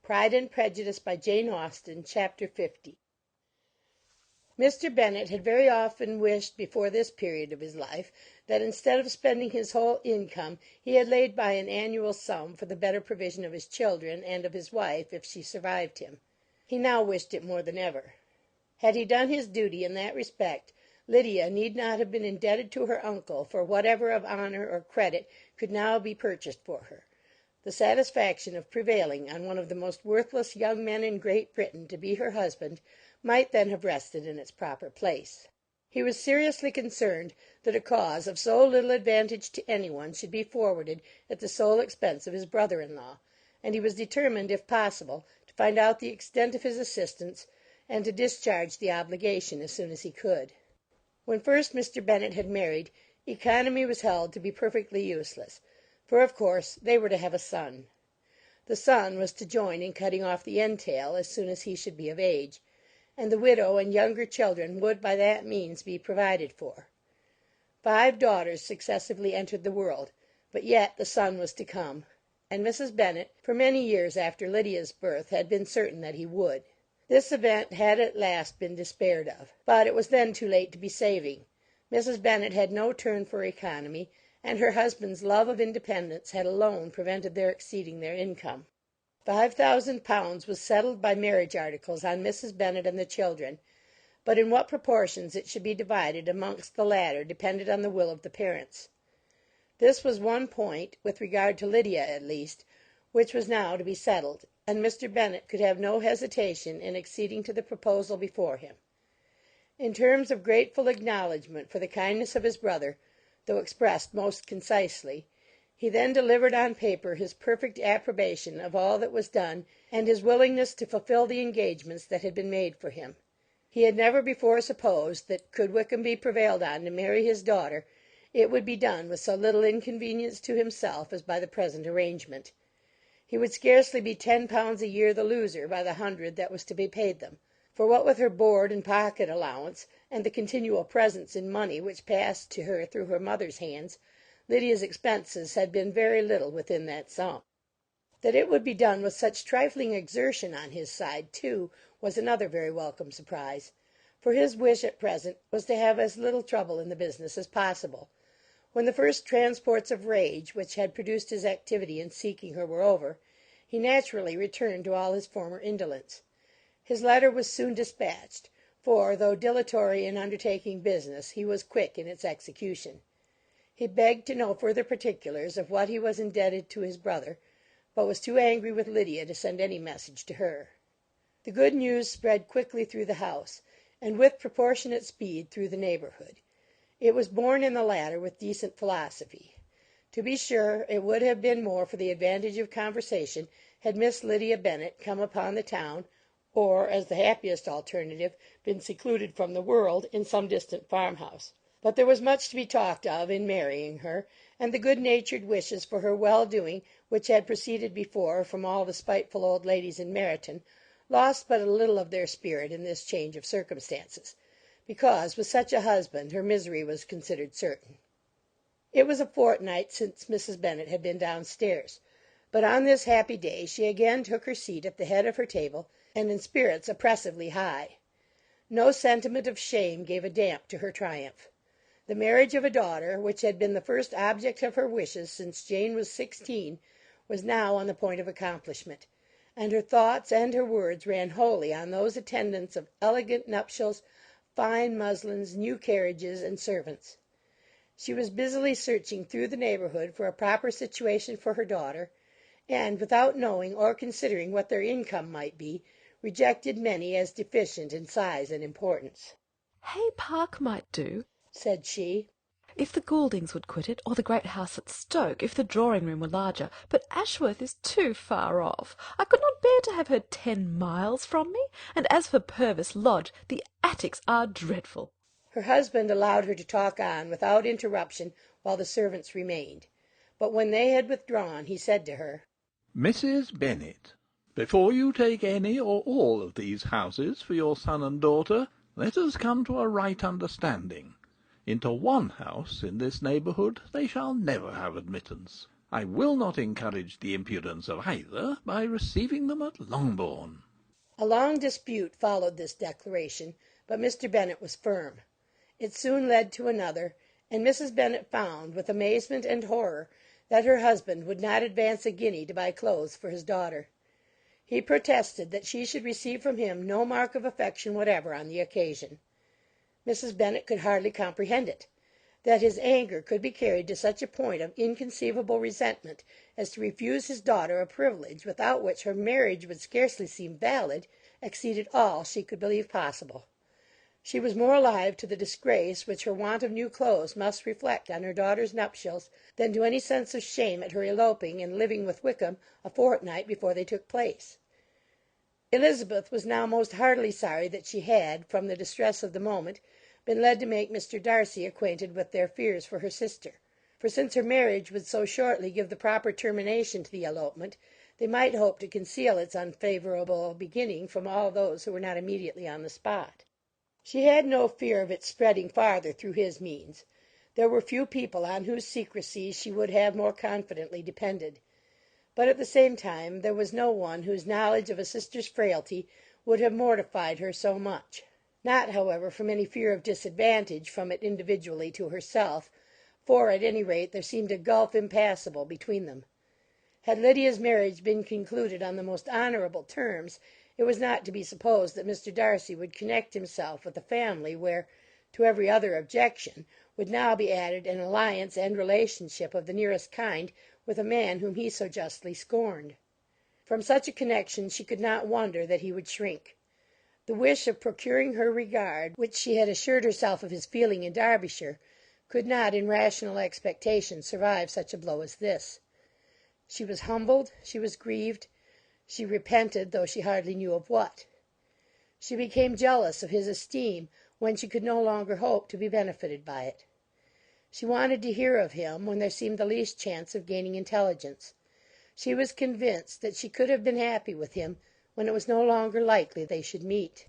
Pride and Prejudice by Jane Austen, Chapter 50. Mr. Bennet had very often wished before this period of his life that instead of spending his whole income he had laid by an annual sum for the better provision of his children and of his wife if she survived him. He now wished it more than ever. Had he done his duty in that respect, Lydia need not have been indebted to her uncle for whatever of honour or credit could now be purchased for her. The satisfaction of prevailing on one of the most worthless young men in Great Britain to be her husband might then have rested in its proper place. He was seriously concerned that a cause of so little advantage to any one should be forwarded at the sole expense of his brother-in-law, and he was determined, if possible, to find out the extent of his assistance, and to discharge the obligation as soon as he could. When first Mr. Bennet had married, economy was held to be perfectly useless, for of course they were to have a son. The son was to join in cutting off the entail as soon as he should be of age, and the widow and younger children would by that means be provided for. 5 daughters successively entered the world, but yet the son was to come, and Mrs. Bennet for many years after Lydia's birth had been certain that he would. This event had at last been despaired of, but it was then too late to be saving. Mrs. Bennet had no turn for economy, and her husband's love of independence had alone prevented their exceeding their income. £5,000 was settled by marriage articles on Mrs. Bennet and the children, but in what proportions it should be divided amongst the latter depended on the will of the parents. This was one point, with regard to Lydia at least, which was now to be settled, and Mr. Bennet could have no hesitation in acceding to the proposal before him. In terms of grateful acknowledgment for the kindness of his brother, though expressed most concisely, he then delivered on paper his perfect approbation of all that was done, and his willingness to fulfil the engagements that had been made for him. He had never before supposed that, could Wickham be prevailed on to marry his daughter, it would be done with so little inconvenience to himself as by the present arrangement. He would scarcely be £10 a year the loser by the 100 that was to be paid them, for what with her board and pocket allowance, and the continual presents in money which passed to her through her mother's hands, Lydia's expenses had been very little within that sum. That it would be done with such trifling exertion on his side, too, was another very welcome surprise, for his wish at present was to have as little trouble in the business as possible. When the first transports of rage which had produced his activity in seeking her were over, he naturally returned to all his former indolence. His letter was soon dispatched, for, though dilatory in undertaking business, he was quick in its execution. He begged to know further particulars of what he was indebted to his brother, but was too angry with Lydia to send any message to her. The good news spread quickly through the house, and with proportionate speed through the neighbourhood. It was borne in the latter with decent philosophy. To be sure, it would have been more for the advantage of conversation had Miss Lydia Bennet come upon the town, or, as the happiest alternative, been secluded from the world in some distant farmhouse. But there was much to be talked of in marrying her, and the good-natured wishes for her well-doing which had proceeded before from all the spiteful old ladies in Meryton lost but a little of their spirit in this change of circumstances, because with such a husband her misery was considered certain. It was a fortnight since Mrs. Bennet had been downstairs, but on this happy day she again took her seat at the head of her table, and in spirits oppressively high. No sentiment of shame gave a damp to her triumph. The marriage of a daughter, which had been the first object of her wishes since Jane was 16, was now on the point of accomplishment, and her thoughts and her words ran wholly on those attendants of elegant nuptials, fine muslins, new carriages, and servants. She was busily searching through the neighbourhood for a proper situation for her daughter, and, without knowing or considering what their income might be, rejected many as deficient in size and importance. "Hay Park might do," said she, "if the Gouldings would quit it, or the great house at Stoke, if the drawing-room were larger, but Ashworth is too far off. I could not bear to have her 10 miles from me, and as for Purvis Lodge, the attics are dreadful." Her husband allowed her to talk on without interruption while the servants remained, but when they had withdrawn he said to her, "Mrs. Bennet, before you take any or all of these houses for your son and daughter, let us come to a right understanding. Into one house in this neighbourhood they shall never have admittance. I will not encourage the impudence of either by receiving them at Longbourn." A long dispute followed this declaration, but Mr. Bennet was firm. It soon led to another, and Mrs. Bennet found, with amazement and horror, that her husband would not advance a guinea to buy clothes for his daughter. He protested that she should receive from him no mark of affection whatever on the occasion. Mrs. Bennet could hardly comprehend it. That his anger could be carried to such a point of inconceivable resentment as to refuse his daughter a privilege without which her marriage would scarcely seem valid, exceeded all she could believe possible. She was more alive to the disgrace which her want of new clothes must reflect on her daughter's nuptials than to any sense of shame at her eloping and living with Wickham a fortnight before they took place. Elizabeth was now most heartily sorry that she had, from the distress of the moment, been led to make Mr. Darcy acquainted with their fears for her sister; for since her marriage would so shortly give the proper termination to the elopement, they might hope to conceal its unfavourable beginning from all those who were not immediately on the spot. She had no fear of its spreading farther through his means. There were few people on whose secrecy she would have more confidently depended; but at the same time there was no one whose knowledge of a sister's frailty would have mortified her so much. Not, however, from any fear of disadvantage from it individually to herself, for, at any rate, there seemed a gulf impassable between them. Had Lydia's marriage been concluded on the most honourable terms, it was not to be supposed that Mr. Darcy would connect himself with a family where, to every other objection, would now be added an alliance and relationship of the nearest kind with a man whom he so justly scorned. From such a connection she could not wonder that he would shrink. The wish of procuring her regard, which she had assured herself of his feeling in Derbyshire, could not in rational expectation survive such a blow as this. She was humbled, she was grieved, she repented, though she hardly knew of what. She became jealous of his esteem when she could no longer hope to be benefited by it. She wanted to hear of him when there seemed the least chance of gaining intelligence. She was convinced that she could have been happy with him when it was no longer likely they should meet.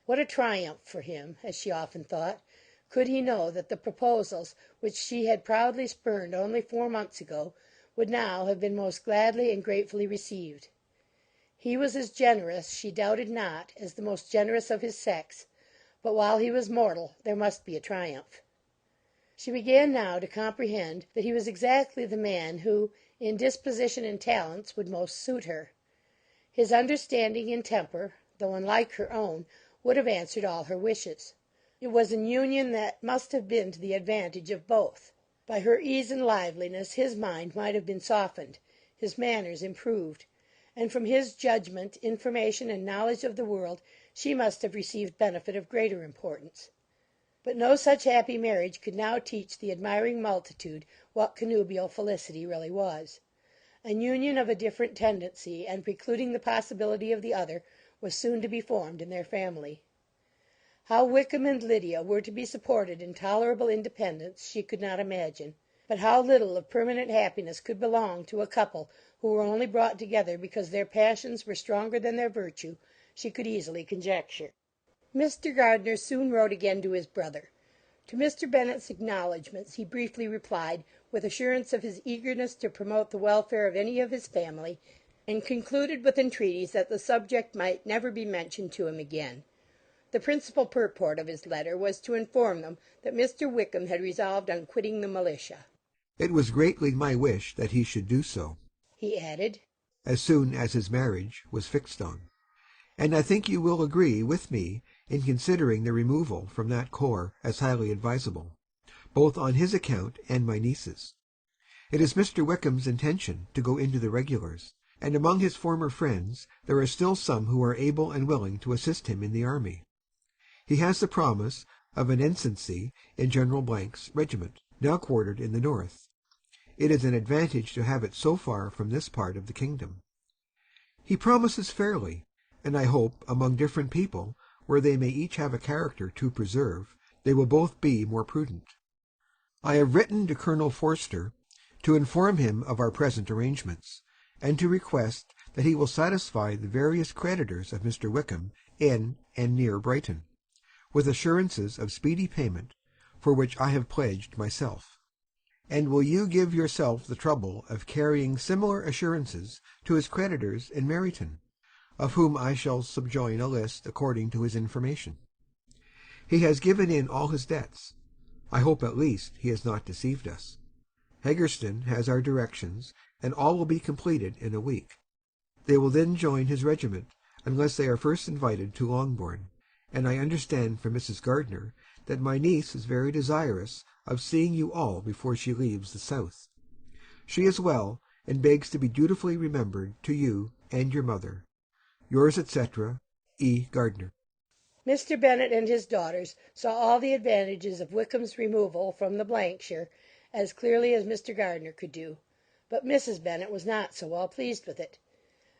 What a triumph for him, as she often thought, could he know that the proposals which she had proudly spurned only 4 months ago would now have been most gladly and gratefully received. He was as generous, she doubted not, as the most generous of his sex, but while he was mortal there must be a triumph. She began now to comprehend that he was exactly the man who, in disposition and talents, would most suit her. His understanding and temper, though unlike her own, would have answered all her wishes. It was an union that must have been to the advantage of both. By her ease and liveliness his mind might have been softened, his manners improved, and from his judgment, information, and knowledge of the world she must have received benefit of greater importance. But no such happy marriage could now teach the admiring multitude what connubial felicity really was. An union of a different tendency, and precluding the possibility of the other, was soon to be formed in their family. How Wickham and Lydia were to be supported in tolerable independence she could not imagine; but how little of permanent happiness could belong to a couple who were only brought together because their passions were stronger than their virtue, she could easily conjecture. Mr. Gardiner soon wrote again to his brother. To Mr. Bennet's acknowledgments he briefly replied, with assurance of his eagerness to promote the welfare of any of his family, and concluded with entreaties that the subject might never be mentioned to him again. The principal purport of his letter was to inform them that Mr. Wickham had resolved on quitting the militia. It was greatly my wish that he should do so, he added, as soon as his marriage was fixed on, and I think you will agree with me in considering the removal from that corps as highly advisable, both on his account and my niece's. It is Mr. Wickham's intention to go into the regulars, and among his former friends there are still some who are able and willing to assist him in the army. He has the promise of an ensigncy in General 's regiment, now quartered in the north. It is an advantage to have it so far from this part of the kingdom. He promises fairly, and I hope among different people, where they may each have a character to preserve, they will both be more prudent. I have written to Colonel Forster to inform him of our present arrangements, and to request that he will satisfy the various creditors of Mr. Wickham in and near Brighton, with assurances of speedy payment, for which I have pledged myself. And will you give yourself the trouble of carrying similar assurances to his creditors in Meryton, of whom I shall subjoin a list according to his information? He has given in all his debts. I hope at least he has not deceived us. Haggerston has our directions, and all will be completed in a week. They will then join his regiment, unless they are first invited to Longbourn, and I understand from Mrs. Gardiner that my niece is very desirous of seeing you all before she leaves the south. She is well, and begs to be dutifully remembered to you and your mother. Yours, etc., E. Gardiner. Mr. Bennet and his daughters saw all the advantages of Wickham's removal from the shire as clearly as Mr. Gardiner could do, but Mrs. Bennet was not so well pleased with it.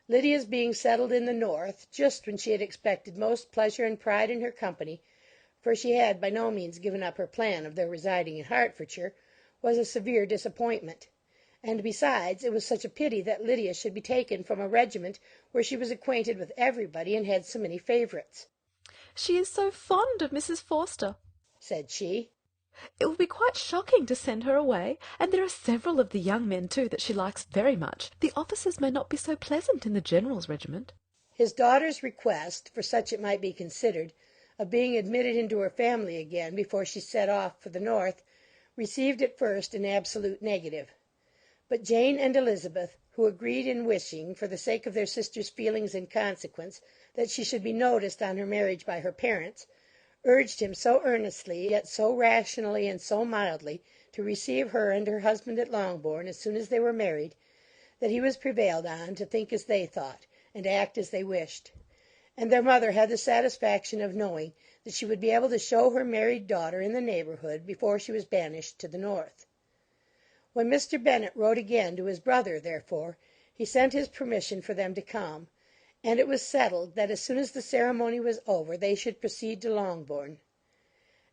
Lydia's being settled in the north, just when she had expected most pleasure and pride in her company, for she had by no means given up her plan of their residing in Hertfordshire, was a severe disappointment. And besides, it was such a pity that Lydia should be taken from a regiment where she was acquainted with everybody and had so many favourites. "She is so fond of Mrs. Forster," said she. "It will be quite shocking to send her away, and there are several of the young men, too, that she likes very much. The officers may not be so pleasant in the General's regiment." His daughter's request, for such it might be considered, of being admitted into her family again before she set off for the north, received at first an absolute negative. But Jane and Elizabeth, who agreed in wishing, for the sake of their sister's feelings and consequence, that she should be noticed on her marriage by her parents, urged him so earnestly, yet so rationally and so mildly, to receive her and her husband at Longbourn as soon as they were married, that he was prevailed on to think as they thought, and act as they wished; and their mother had the satisfaction of knowing that she would be able to show her married daughter in the neighbourhood before she was banished to the north. When Mr. Bennet wrote again to his brother, therefore, he sent his permission for them to come, and it was settled that as soon as the ceremony was over they should proceed to Longbourn.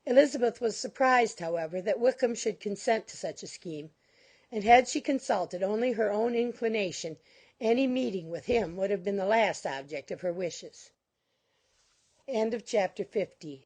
Elizabeth was surprised, however, that Wickham should consent to such a scheme, and had she consulted only her own inclination, any meeting with him would have been the last object of her wishes. Chapter 51.